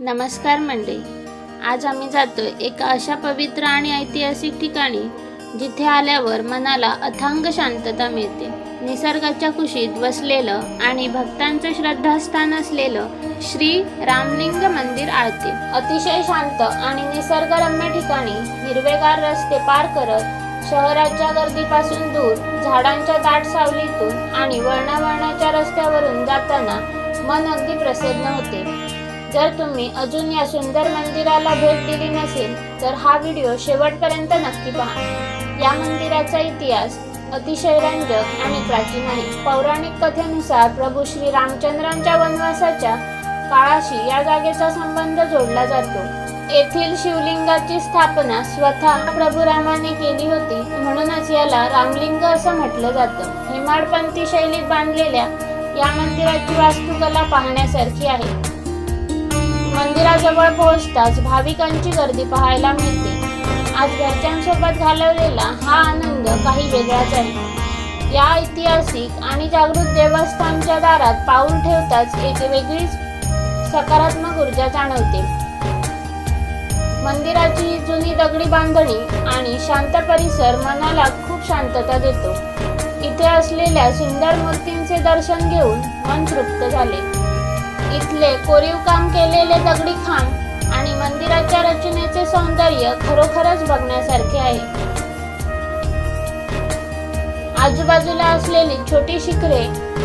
नमस्कार मंडळी, आज आम्ही जातोय एका अशा पवित्र आणि ऐतिहासिक ठिकाणी जिथे आल्यावर मनाला अथांग शांतता मिळते. निसर्गाच्या कुशीत वसलेलं आणि भक्तांचं श्रद्धास्थान असलेलं श्री रामलिंग मंदिर आळते. अतिशय शांत आणि निसर्गरम्य ठिकाणी हिरवेगार रस्ते पार करत शहराच्या गर्दीपासून दूर झाडांच्या दाट सावलीतून आणि वळणावळणाच्या रस्त्यावरून जाताना मन अगदी प्रसन्न होते. जर तुम्ही अजून या सुंदर मंदिराला भेट दिली नसेल तर हा व्हिडिओ शेवटपर्यंत नक्की पहा. या मंदिराचा इतिहास अतिशय रंजक आणि प्राचीन आहे. पौराणिक कथेनुसार प्रभू श्री रामचंद्रांच्या वनवासाच्या काळाशी या जागेचा संबंध जोडला जातो. येथील शिवलिंगाची स्थापना स्वतः प्रभू रामाने केली होती, म्हणूनच याला रामलिंग असं म्हटलं जातं. हेमाडपंथी शैलीत बांधलेल्या या मंदिराची वास्तुकला पाहण्यासारखी आहे. मंदिराजवळ पोहोचताच भाविकांची गर्दी पाहायला मिळते. आज घरच्यांसोबत घालवलेला हा आनंद काही वेगळाच आहे. या ऐतिहासिक आणि जागृत देवस्थानच्या दारात पाऊल ठेवताच एक वेगळीच सकारात्मक ऊर्जा जाणवते. मंदिराची ही जुनी दगडी बांधणी आणि शांत परिसर मनाला खूप शांतता देतो. इथे असलेल्या सुंदर मूर्तींचे दर्शन घेऊन मन तृप्त झाले. इथले कोरीव काम केलेले दगडी खांब आणि मंदिराच्या रचनेचे सौंदर्य खरोखरच बघण्यासारखे आहे. आजूबाजूला असलेली छोटी शिखरे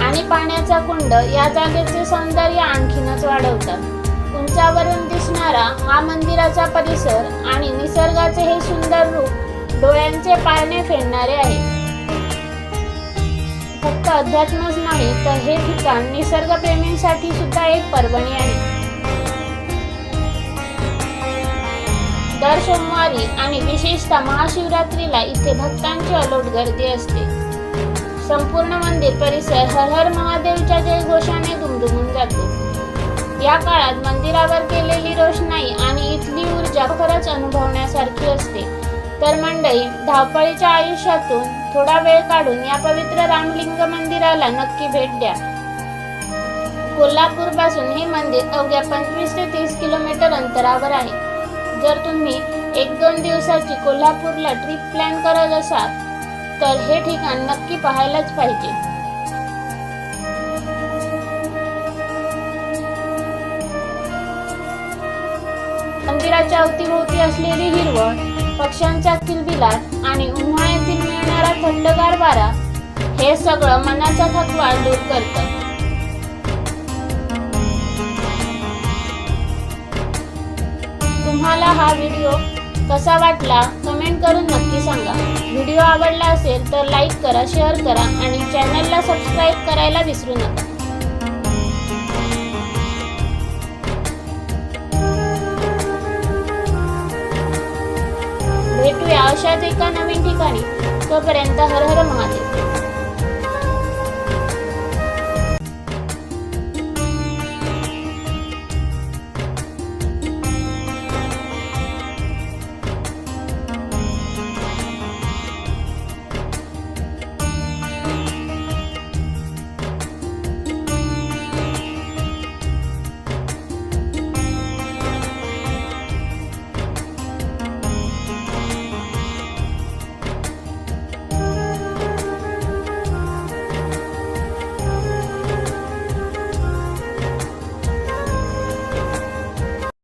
आणि पाण्याचा कुंड या जागेचे सौंदर्य आणखीनच वाढवतात. उंचावरून दिसणारा हा मंदिराचा परिसर आणि निसर्गाचे हे सुंदर रूप डोळ्यांचे पारणे फेडणारे आहे. फक्त अध्यात्मच नाही तर हे ठिकाण निसर्गप्रेमींसाठी सुद्धा एक पर्वणी आहे. दर सोमवारी आणि विशेषतः महाशिवरात्रीला इथे भक्तांची अलोट गर्दी असते. संपूर्ण मंदिर परिसर हर हर महादेवच्या जयघोषाने दुमदुमून जातो. या काळात मंदिरावर केलेली रोषणाई आणि इथली ऊर्जा खरंच अनुभवण्यासारखी असते. तर मंडळी, धावपळीच्या आयुष्यातून थोडा वेळ काढून या पवित्र रामलिंग मंदिराला नक्की भेट द्या. कोल्हापूर पासून हे मंदिर अवघ्या 25 ते 30 किलोमीटर अंतरावर आहे. जर तुम्ही 1-2 दिवसाची कोल्हापूरला ट्रिप प्लॅन करत असाल तर हे ठिकाण नक्की पाहायलाच पाहिजे. मंदिराच्या अवतीभोवती असलेली हिरवळ, पक्ष्यांचा किलबिलाट आणि उन्हाळ्यातील मिळणारा थंडगार वारा हे सगळं मनाचा थकवा दूर करतं. तुम्हाला हा व्हिडिओ कसा वाटला कमेंट करून नक्की सांगा. व्हिडिओ आवडला असेल तर लाईक करा, शेअर करा आणि चॅनलला सबस्क्राईब करायला विसरू नका. भेटूया अशाच एका नवीन ठिकाणी. तोपर्यंत हर हर महादेव.